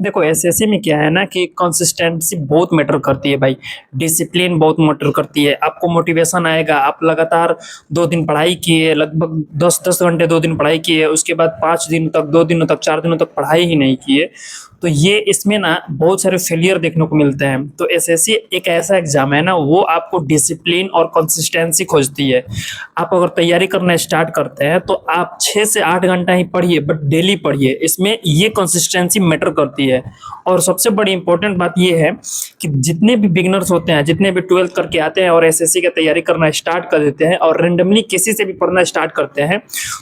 देखो एसएससी में क्या है ना कि कंसिस्टेंसी बहुत मैटर करती है भाई। डिसिप्लिन बहुत मैटर करती है। आपको मोटिवेशन आएगा, आप लगातार 2 दिन पढ़ाई किए, लगभग 10-10 घंटे 2 दिन पढ़ाई किए, उसके बाद 5 दिन तक, 2 दिनों तक, 4 दिनों तक पढ़ाई ही नहीं किए, तो ये इसमें ना बहुत सारे फेलियर देखने को मिलते हैं। तो एसएससी एक ऐसा एग्जाम है ना, वो आपको डिसिप्लिन और कंसिस्टेंसी खोजती है। आप अगर तैयारी करना स्टार्ट करते हैं तो आप 6 से 8 घंटा ही पढ़िए, बट डेली पढ़िए। इसमें ये कंसिस्टेंसी मैटर करती है। और सबसे बड़ी इंपॉर्टेंट बात ये है कि जितने भी बिगनर्स होते हैं, जितने भी 12th करके आते हैं और एसएससी की तैयारी करना स्टार्ट कर देते हैं और रेंडमली किसी से भी पढ़ना स्टार्ट करते हैं,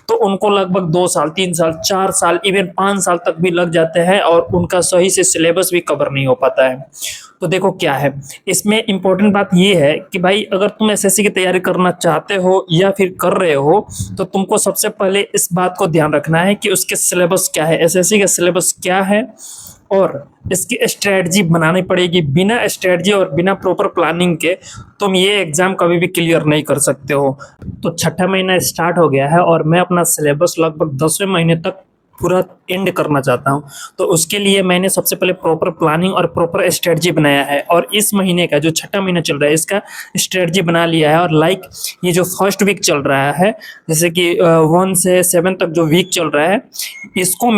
तो उनको लगभग 2 साल, 3 साल, 4 साल, इवन 5 साल तक भी लग जाते हैं और उनका सही से सिलेबस भी कवर नहीं हो पाता है। तो देखो क्या है, इसमें इंपॉर्टेंट बात ये है कि भाई अगर तुम एसएससी की तैयारी करना चाहते हो या फिर कर रहे हो, तो तुमको सबसे पहले इस बात को ध्यान रखना है कि उसके सिलेबस क्या है, एसएससी का सिलेबस क्या है, और इसकी स्ट्रेटजी बनानी पड़ेगी। बिना स्ट्रेटजी और बिना प्रॉपर प्लानिंग के तुम ये एग्जाम कभी भी क्लियर नहीं कर सकते हो। तो छठा महीना स्टार्ट हो गया है और मैं अपना सिलेबस लगभग 10वें महीने तक पूरा एंड करना चाहता हूँ। तो उसके लिए मैंने सबसे पहले प्रॉपर प्लानिंग और प्रॉपर स्ट्रेटजी बनाया है, और इस महीने का जो छठा महीना चल रहा है इसका स्ट्रेटजी बना लिया है। और लाइक ये जो फर्स्ट वीक चल रहा है, जैसे कि 1 से 7 तक जो वीक चल रहा है, इसको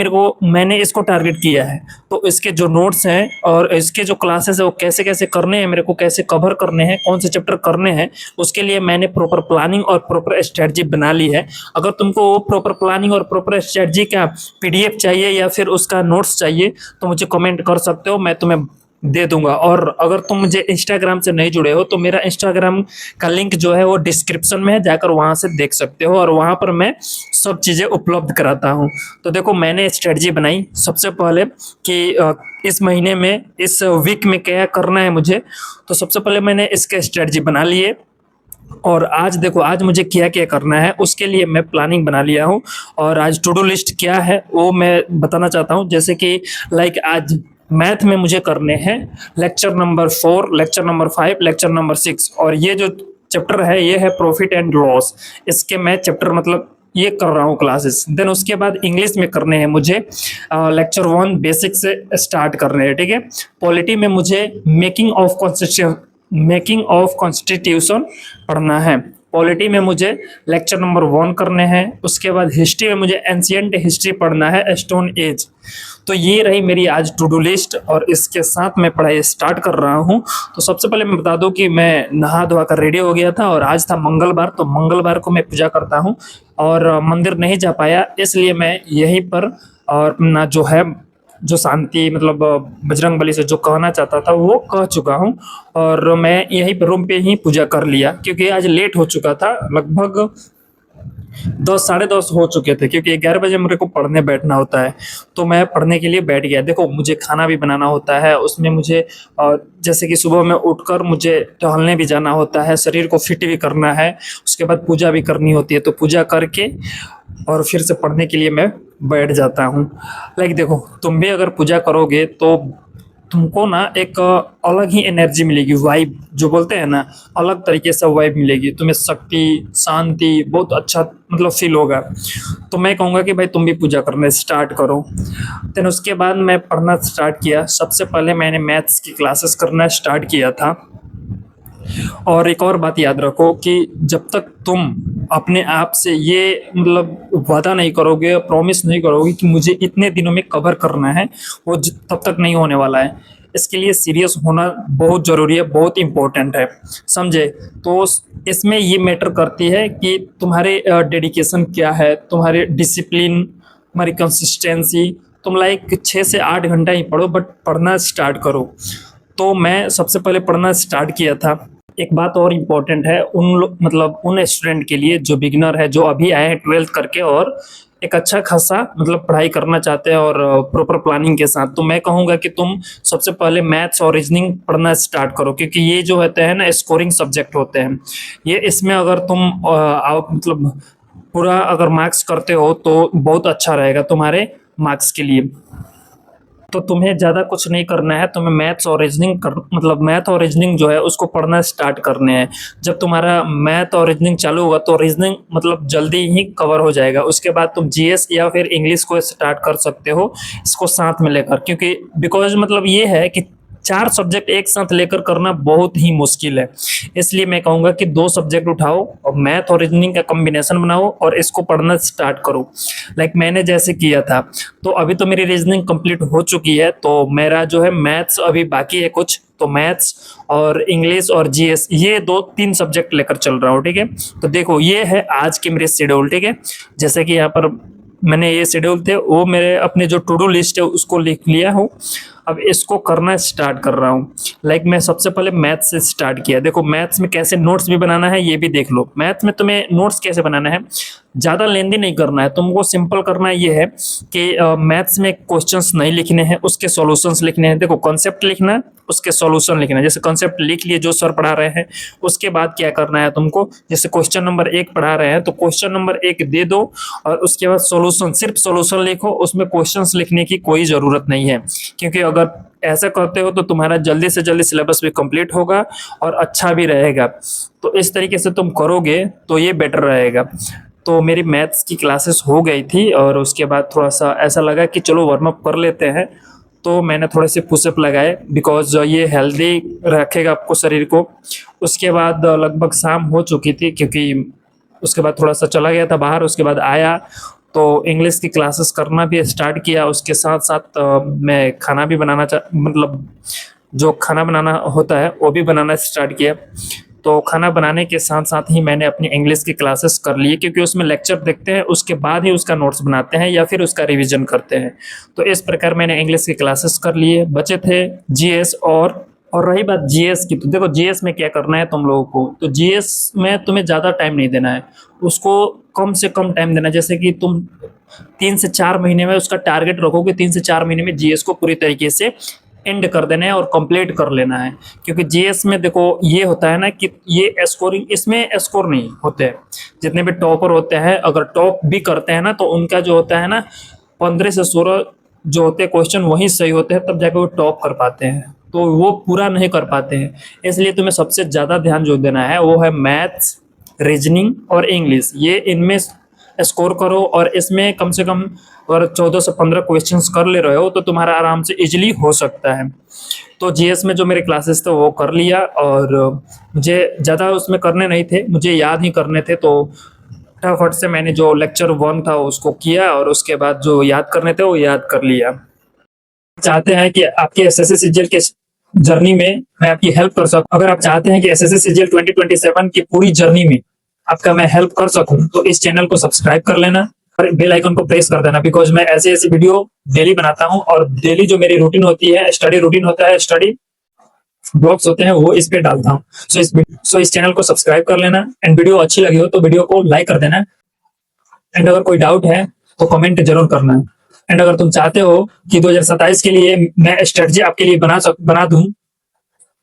मैंने इसको टारगेट किया है। तो इसके जो नोट्स हैं और इसके जो क्लासेस है वो कैसे कैसे करने हैं, मेरे को कैसे कवर करने हैं, कौन से चैप्टर करने हैं, उसके लिए मैंने प्रॉपर प्लानिंग और प्रॉपर स्ट्रेटजी बना ली है। अगर तुमको प्रॉपर प्लानिंग और प्रॉपर स्ट्रेटजी का पीडीएफ चाहिए या फिर उसका नोट्स चाहिए तो मुझे कमेंट कर सकते हो, मैं तुम्हें दे दूंगा। और अगर तुम मुझे इंस्टाग्राम से नहीं जुड़े हो तो मेरा इंस्टाग्राम का लिंक जो है वो डिस्क्रिप्शन में है, जाकर वहां से देख सकते हो, और वहां पर मैं सब चीज़ें उपलब्ध कराता हूँ। तो देखो मैंने स्ट्रेटजी बनाई सबसे पहले कि इस महीने में, इस वीक में क्या करना है मुझे। तो सबसे पहले मैंने इसके स्ट्रेटजी बना लिए, और आज देखो आज मुझे क्या क्या करना है उसके लिए मैं प्लानिंग बना लिया हूँ। और आज टू डू लिस्ट क्या है वो मैं बताना चाहता हूँ। जैसे कि लाइक आज मैथ में मुझे करने हैं lecture number 4, lecture number 5, lecture number 6, और ये जो चैप्टर है ये है प्रॉफिट एंड लॉस। इसके मैं चैप्टर मतलब ये कर रहा हूँ क्लासेस। देन उसके बाद इंग्लिश में करने हैं मुझे लेक्चर 1 बेसिक से स्टार्ट करने हैं, ठीक है। पॉलिटी में मुझे मेकिंग ऑफ कॉन्स्टिट्यूशन पढ़ना है। पॉलिटी में मुझे लेक्चर नंबर 1 करने हैं। उसके बाद हिस्ट्री में मुझे एंशियंट हिस्ट्री पढ़ना है, स्टोन एज। तो ये रही मेरी आज टू डू लिस्ट, और इसके साथ मैं पढ़ाई स्टार्ट कर रहा हूँ। तो सबसे पहले मैं बता दूं कि मैं नहा धोआ कर रेडी हो गया था, और आज था मंगलवार, तो मंगलवार को मैं पूजा करता हूँ और मंदिर नहीं जा पाया, इसलिए मैं यहीं पर और अपना जो है जो शांति मतलब बजरंगबली से जो कहना चाहता था वो कह चुका हूँ। और मैं यहीं पर रूम पे ही पूजा कर लिया, क्योंकि आज लेट हो चुका था, लगभग 10, 10:30 हो चुके थे, क्योंकि 11 बजे मेरे को पढ़ने बैठना होता है। तो मैं पढ़ने के लिए बैठ गया। देखो मुझे खाना भी बनाना होता है, उसमें मुझे जैसे कि सुबह में उठकर मुझे टहलने भी जाना होता है, शरीर को फिट भी करना है, उसके बाद पूजा भी करनी होती है। तो पूजा करके और फिर से पढ़ने के लिए मैं बैठ जाता हूँ। लाइक देखो तुम भी अगर पूजा करोगे तो तुमको ना एक अलग ही एनर्जी मिलेगी, वाइब जो बोलते हैं ना, अलग तरीके से वाइब मिलेगी तुम्हें, शक्ति, शांति, बहुत अच्छा मतलब फील होगा। तो मैं कहूँगा कि भाई तुम भी पूजा करना स्टार्ट करो। देन उसके बाद मैं पढ़ना स्टार्ट किया। सबसे पहले मैंने मैथ्स की क्लासेस करना स्टार्ट किया था। और एक और बात याद रखो कि जब तक तुम अपने आप से ये मतलब वादा नहीं करोगे, प्रॉमिस नहीं करोगे कि मुझे इतने दिनों में कवर करना है, वो तब तक नहीं होने वाला है। इसके लिए सीरियस होना बहुत ज़रूरी है, बहुत इम्पोर्टेंट है, समझे। तो इसमें ये मैटर करती है कि तुम्हारे डेडिकेशन क्या है, तुम्हारे डिसिप्लिन, तुम्हारी कंसिस्टेंसी। तुम लाइक 6 से 8 घंटा ही पढ़ो, बट पढ़ना स्टार्ट करो। तो मैं सबसे पहले पढ़ना स्टार्ट किया था। एक बात और इम्पोर्टेंट है उन लोग मतलब उन स्टूडेंट के लिए जो बिगिनर है, जो अभी आए हैं 12th करके और एक अच्छा खासा मतलब पढ़ाई करना चाहते हैं और प्रॉपर प्लानिंग के साथ, तो मैं कहूँगा कि तुम सबसे पहले मैथ्स और रीजनिंग पढ़ना स्टार्ट करो, क्योंकि ये जो होते हैं ना स्कोरिंग सब्जेक्ट होते हैं। ये इसमें अगर तुम मतलब पूरा अगर मार्क्स करते हो तो बहुत अच्छा रहेगा तुम्हारे मार्क्स के लिए। तो तुम्हें ज़्यादा कुछ नहीं करना है, तुम्हें मैथ्स और रीजनिंग कर मतलब मैथ और रीजनिंग जो है उसको पढ़ना स्टार्ट करने हैं। जब तुम्हारा मैथ और रीजनिंग चालू होगा तो रीजनिंग मतलब जल्दी ही कवर हो जाएगा। उसके बाद तुम जीएस या फिर इंग्लिश को स्टार्ट कर सकते हो इसको साथ में लेकर, क्योंकि बिकॉज मतलब ये है कि 4 सब्जेक्ट एक साथ लेकर करना बहुत ही मुश्किल है। इसलिए मैं कहूँगा कि 2 सब्जेक्ट उठाओ और मैथ और रीजनिंग का कॉम्बिनेशन बनाओ और इसको पढ़ना स्टार्ट करो। लाइक मैंने जैसे किया था। तो अभी तो मेरी रीजनिंग कंप्लीट हो चुकी है, तो मेरा जो है मैथ्स अभी बाकी है कुछ, तो मैथ्स और इंग्लिश और जीएस ये 2-3 सब्जेक्ट लेकर चल रहा हूँ, ठीक है। तो देखो ये है आज के मेरे शेड्यूल, ठीक है। जैसे कि यहाँ पर मैंने ये शेड्यूल थे वो मेरे अपने जो टू डू लिस्ट है उसको लिख लिया हूँ। अब इसको करना स्टार्ट कर रहा हूँ। लाइक मैं सबसे पहले मैथ से स्टार्ट किया। देखो मैथ्स में कैसे नोट्स भी बनाना है ये भी देख लो। मैथ में तुम्हें नोट्स कैसे बनाना है, ज़्यादा लेंदी नहीं करना है तुमको, सिंपल करना ये है कि मैथ्स में क्वेश्चंस नहीं लिखने हैं, उसके सॉल्यूशंस लिखने हैं। देखो कॉन्सेप्ट लिखना है, उसके सॉल्यूशन लिखना है। जैसे कॉन्सेप्ट लिख लिए जो सर पढ़ा रहे हैं, उसके बाद क्या करना है तुमको, जैसे क्वेश्चन नंबर 1 पढ़ा रहे हैं तो क्वेश्चन नंबर 1 दे दो और उसके बाद सॉल्यूशन, सिर्फ सॉल्यूशन लिखो, उसमें क्वेश्चंस लिखने की कोई ज़रूरत नहीं है। क्योंकि अगर ऐसा करते हो तो तुम्हारा जल्दी से जल्दी सिलेबस भी कंप्लीट होगा और अच्छा भी रहेगा। तो इस तरीके से तुम करोगे तो ये बेटर रहेगा। तो मेरी मैथ्स की क्लासेस हो गई थी और उसके बाद थोड़ा सा ऐसा लगा कि चलो वार्म अप कर लेते हैं, तो मैंने थोड़े से पुशअप लगाए बिकॉज ये हेल्दी रखेगा आपको शरीर को। उसके बाद लगभग शाम हो चुकी थी, क्योंकि उसके बाद थोड़ा सा चला गया था बाहर। उसके बाद आया तो इंग्लिश की क्लासेस करना भी स्टार्ट किया। उसके साथ साथ मैं खाना भी बनाना मतलब जो खाना बनाना होता है वो भी बनाना स्टार्ट किया। तो खाना बनाने के साथ साथ ही मैंने अपनी इंग्लिश की क्लासेस कर ली, क्योंकि उसमें लेक्चर देखते हैं उसके बाद ही उसका नोट्स बनाते हैं या फिर उसका रिवीजन करते हैं। तो इस प्रकार मैंने इंग्लिश की क्लासेस कर लिए। बचे थे जीएस और रही बात जीएस की, तो देखो जीएस में क्या करना है तुम लोगों को, तो जीएस में तुम्हें ज़्यादा टाइम नहीं देना है, उसको कम से कम टाइम देना है। जैसे कि तुम 3 से 4 महीने में उसका टारगेट रखोगे, 3 से 4 महीने में जीएस को पूरी तरीके से एंड कर देना है और कंप्लीट कर लेना है। क्योंकि जीएस में देखो ये होता है ना कि ये स्कोरिंग, इसमें स्कोर नहीं होते हैं। जितने भी टॉपर होते हैं अगर टॉप भी करते हैं ना तो उनका जो होता है ना 15 से 16 जो होते हैं क्वेश्चन वही सही होते हैं, तब जाकर वो टॉप कर पाते हैं, तो वो पूरा नहीं कर पाते हैं। इसलिए तुम्हें सबसे ज़्यादा ध्यान जो देना है वो है मैथ्स, रीजनिंग और इंग्लिश। ये इनमें स्कोर करो और इसमें कम से कम अगर 14 से 15 क्वेश्चंस कर ले रहे हो तो तुम्हारा आराम से इजीली हो सकता है। तो जीएस में जो मेरे क्लासेस थे वो कर लिया और मुझे ज़्यादा उसमें करने नहीं थे, मुझे याद ही करने थे। तो फटाफट से मैंने जो लेक्चर 1 था उसको किया और उसके बाद जो याद करने थे वो याद कर लिया। चाहते हैं कि आपके एसएससी सीजीएल के जर्नी में मैं आपकी हेल्प कर सकूं, अगर आप चाहते हैं कि एसएससी सीजीएल 2027 की पूरी जर्नी में आपका मैं हेल्प कर सकूं तो इस चैनल को सब्सक्राइब कर लेना और बेल आइकन को प्रेस कर देना, बिकॉज मैं ऐसे ऐसे वीडियो डेली बनाता हूं और डेली जो मेरी रूटीन होती है, स्टडी रूटीन होता है, स्टडी ब्लॉग्स होते हैं, वो इस पे डालता हूँ। सो इस चैनल को सब्सक्राइब कर लेना एंड वीडियो अच्छी लगी हो तो वीडियो को लाइक कर देना एंड अगर कोई डाउट है तो कमेंट जरूर करना है। एंड अगर तुम चाहते हो कि 2027 के लिए मैं स्ट्रेटजी आपके लिए बना दूं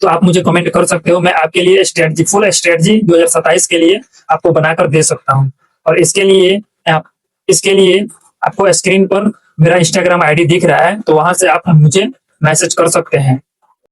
तो आप मुझे कमेंट कर सकते हो। मैं आपके लिए स्ट्रेटजी, फुल स्ट्रेटजी 2027 के लिए आपको बनाकर दे सकता हूं। और इसके लिए आपको स्क्रीन पर मेरा इंस्टाग्राम आईडी दिख रहा है, तो वहां से आप मुझे मैसेज कर सकते हैं।